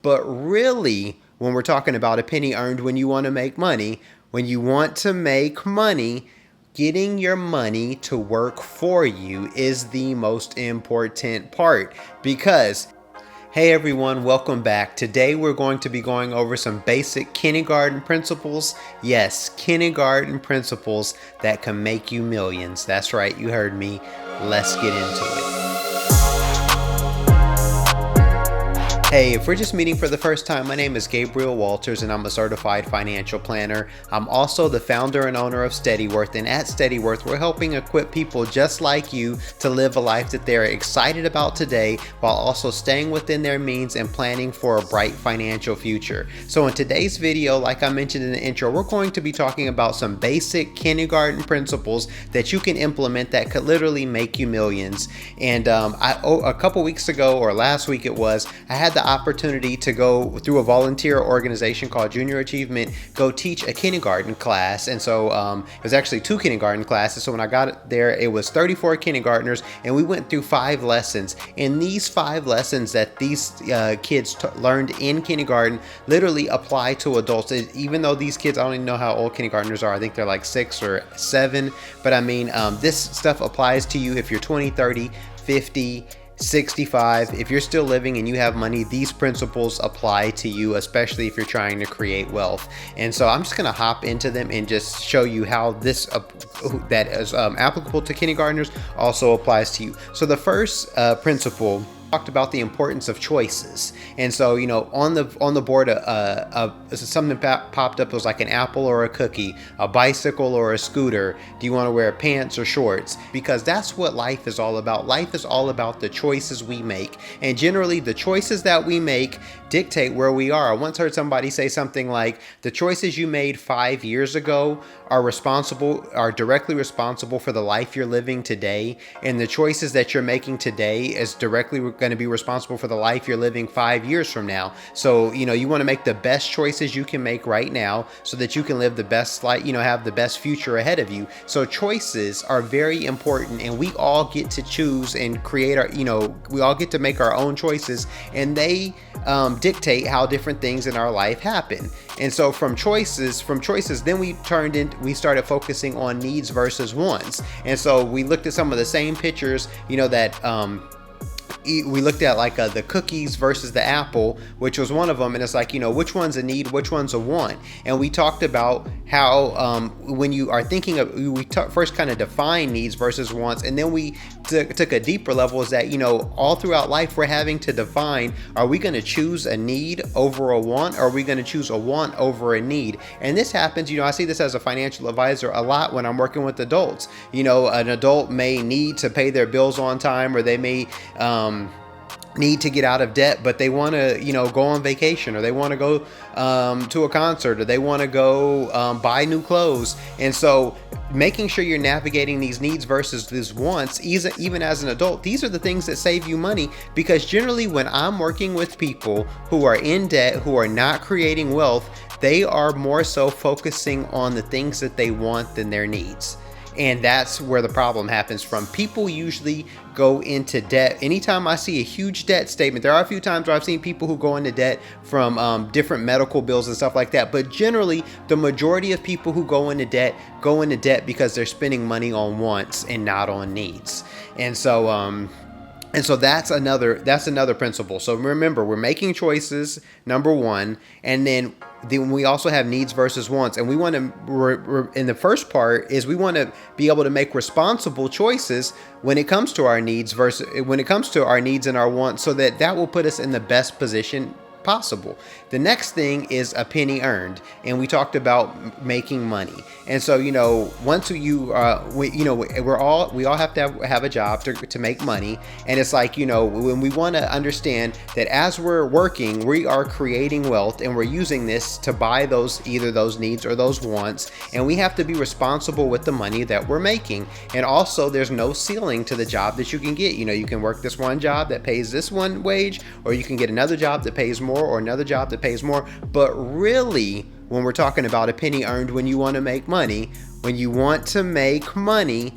But really, when we're talking about a penny earned when you want to make money, when you want to make money, getting your money to work for you is the most important part. Because, hey everyone, welcome back. Today we're going to be going over some basic kindergarten principles. Yes, kindergarten principles that can make you millions. That's right, you heard me. Let's get into it. Hey, if we're just meeting for the first time, my name is Gabriel Walters and I'm a certified financial planner. I'm also the founder and owner of Steadyworth, and at Steadyworth, we're helping equip people just like you to live a life that they're excited about today while also staying within their means and planning for a bright financial future. So in today's video, like I mentioned in the intro, we're going to be talking about some basic kindergarten principles that you can implement that could literally make you millions. And a couple weeks ago, or last week it was, I had the opportunity to go through a volunteer organization called Junior Achievement, go teach a kindergarten class. And so it was actually 2 kindergarten classes. So when I got there, it was 34 kindergartners, and we went through 5 lessons. And these 5 lessons that these kids learned in kindergarten literally apply to adults. Even though these kids, I don't even know how old kindergartners are. I think they're like 6 or 7. But I mean, this stuff applies to you if you're 20, 30, 50, 65. If you're still living and you have money, these principles apply to you, especially if you're trying to create wealth. And so I'm just going to hop into them and just show you how this that is applicable to kindergartners also applies to you. So the first principle talked about the importance of choices. And so, you know, on the board, something popped up. It was like an apple or a cookie, a bicycle or a scooter. Do you want to wear pants or shorts? Because that's what life is all about. Life is all about the choices we make. And generally, the choices that we make dictate where we are. I once heard somebody say something like, the choices you made 5 years ago are directly responsible for the life you're living today. And the choices that you're making today is directly going to be responsible for the life you're living 5 years from now. So, you know, you want to make the best choices you can make right now so that you can live the best life, you know, have the best future ahead of you. So choices are very important, and we all get to choose and create our, you know, we all get to make our own choices, and they dictate how different things in our life happen. And so from choices, then we started focusing on needs versus wants. And so we looked at some of the same pictures, you know, that we looked at like the cookies versus the apple, which was one of them. And it's like, you know, which one's a need, which one's a want. And we talked about how when you are thinking of, first kind of define needs versus wants. And then we took a deeper level, is that, you know, all throughout life, we're having to define, are we going to choose a need over a want? Or are we going to choose a want over a need? And this happens, you know, I see this as a financial advisor a lot when I'm working with adults. You know, an adult may need to pay their bills on time, or they may need to get out of debt, but they want to, you know, go on vacation, or they want to go to a concert, or they want to go buy new clothes. And so making sure you're navigating these needs versus these wants, even as an adult, these are the things that save you money. Because generally when I'm working with people who are in debt, who are not creating wealth, they are more so focusing on the things that they want than their needs. And that's where the problem happens from. People usually go into debt. Anytime I see a huge debt statement, there are a few times where I've seen people who go into debt from different medical bills and stuff like that. But generally, the majority of people who go into debt because they're spending money on wants and not on needs. And so that's another principle. So remember, we're making choices, number one, and then we also have needs versus wants. And we want to, in the first part, is we want to be able to make responsible choices when it comes to our needs and our wants, so that will put us in the best position possible. The next thing is a penny earned, and we talked about making money. And so, you know, once we all have to have a job to make money. And it's like, you know, when we want to understand that as we're working, we are creating wealth, and we're using this to buy either those needs or those wants. And we have to be responsible with the money that we're making. And also, there's no ceiling to the job that you can get. You know, you can work this one job that pays this one wage, or you can get another job that pays more, or another job that pays more. But really, when we're talking about a penny earned when you want to make money, when you want to make money,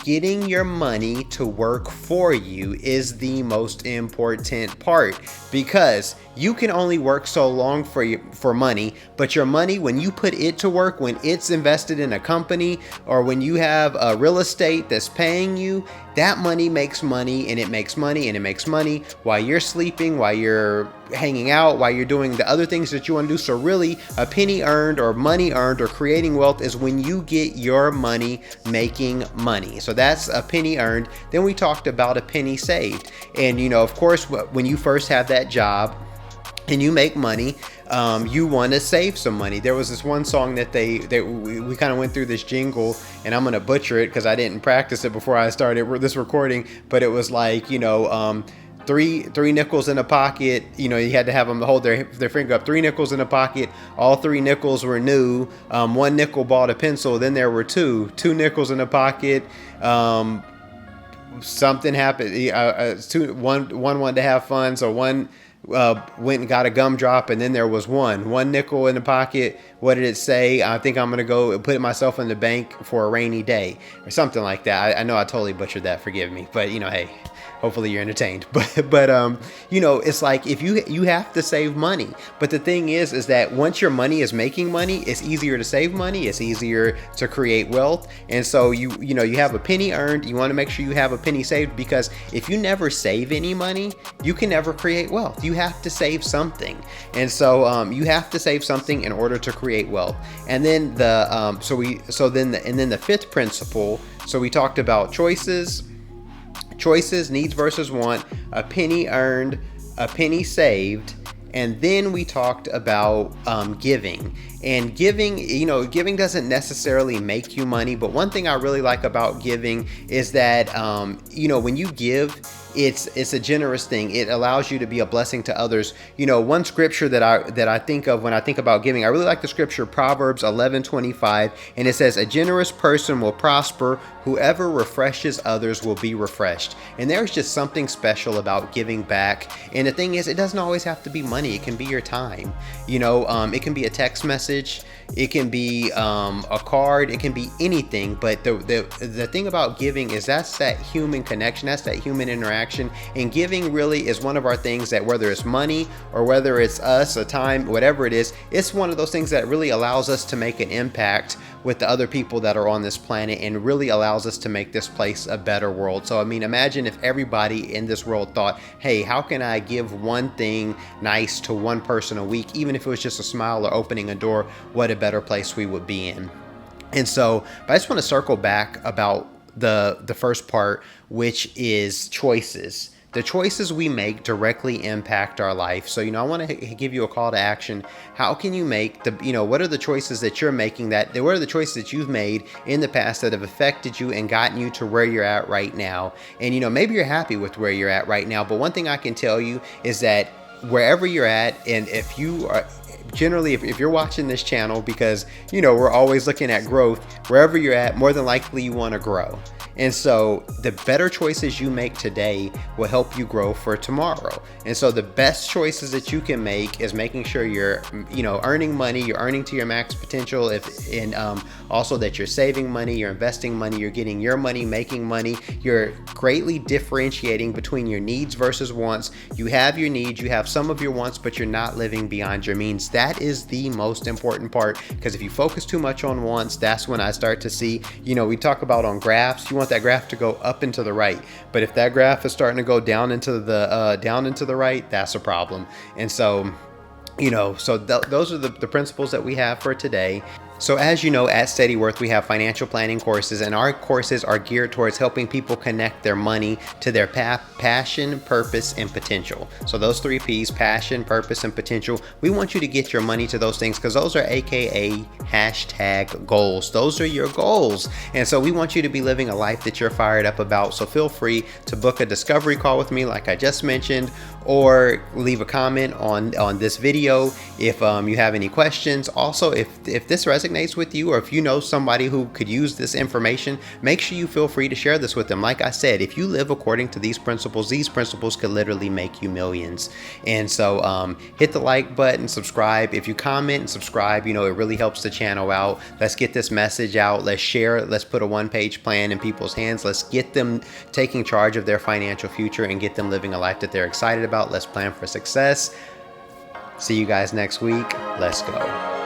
getting your money to work for you is the most important part, because you can only work so long for money, but your money, when you put it to work, when it's invested in a company, or when you have a real estate that's paying you, that money makes money, and it makes money, and it makes money while you're sleeping, while you're hanging out, while you're doing the other things that you want to do. So really, a penny earned or money earned or creating wealth is when you get your money making money. So that's a penny earned. Then we talked about a penny saved. And of course, when you first have that job and you make money, you want to save some money. There was this one song that we kind of went through this jingle, and I'm going to butcher it because I didn't practice it before I started this recording, but it was like, three nickels in a pocket. You had to have them hold their finger up. 3 nickels in a pocket. All 3 nickels were new. 1 nickel bought a pencil. Then there were 2 nickels in a pocket. Something happened. One wanted to have fun, so one went and got a gumdrop, and then there was 1 nickel in the pocket. What did it say? I think I'm gonna go put myself in the bank for a rainy day, or something like that. I know I totally butchered that, forgive me, but hey, hopefully you're entertained. But it's like, if you have to save money. But the thing is that once your money is making money, it's easier to save money, it's easier to create wealth. And so you have a penny earned, you want to make sure you have a penny saved, because if you never save any money, you can never create wealth. You have to save something. And so you have to save something in order to create wealth. And then the 5th principle, so we talked about choices, needs versus want, a penny earned, a penny saved, and then we talked about giving. And giving doesn't necessarily make you money, but one thing I really like about giving is that when you give, it's a generous thing. It allows you to be a blessing to others. One scripture that I think of when I think about giving, I really like the scripture Proverbs 11:25, and it says, "A generous person will prosper. Whoever refreshes others will be refreshed." And there's just something special about giving back. And the thing is, it doesn't always have to be money. It can be your time. It can be a text message. It can be a card. It can be anything. But the thing about giving is that's that human connection. That's that human interaction. And giving really is one of our things that, whether it's money or whether it's us, a time, whatever it is, it's one of those things that really allows us to make an impact with the other people that are on this planet, and really allows us to make this place a better world. So, imagine if everybody in this world thought, hey, how can I give one thing nice to one person a week, even if it was just a smile or opening a door? What a better place we would be in. And so, but I just want to circle back about the first part, which is choices. The choices we make directly impact our life. So, I want to give you a call to action. How can you make what are the choices that you're making, what are the choices that you've made in the past that have affected you and gotten you to where you're at right now? And, maybe you're happy with where you're at right now, but one thing I can tell you is that wherever you're at, and if you are, generally, if you're watching this channel, because we're always looking at growth, wherever you're at, more than likely you want to grow. And so the better choices you make today will help you grow for tomorrow. And so the best choices that you can make is making sure you're, earning money, you're earning to your max potential, also that you're saving money, you're investing money, you're getting your money, making money, you're greatly differentiating between your needs versus wants. You have your needs, you have some of your wants, but you're not living beyond your means. That is the most important part, because if you focus too much on wants, that's when I start to see, we talk about on graphs, you want that graph to go up and to the right, but if that graph is starting to go down into the right, that's a problem. And so those are the principles that we have for today. So as you know, at Steadyworth, we have financial planning courses, and our courses are geared towards helping people connect their money to their passion, purpose, and potential. So those 3 P's, passion, purpose, and potential, we want you to get your money to those things, because those are AKA #goals. Those are your goals. And so we want you to be living a life that you're fired up about. So feel free to book a discovery call with me, like I just mentioned, or leave a comment on this video if you have any questions. Also, if this resonates with you, or if you know somebody who could use this information, make sure you feel free to share this with them. Like I said, if you live according to these principles could literally make you millions. And so hit the like button, subscribe. If you comment and subscribe, it really helps the channel out. Let's get this message out. Let's share it. Let's put a one-page plan in people's hands. Let's get them taking charge of their financial future and get them living a life that they're excited about. Let's plan for success. See you guys next week. Let's go.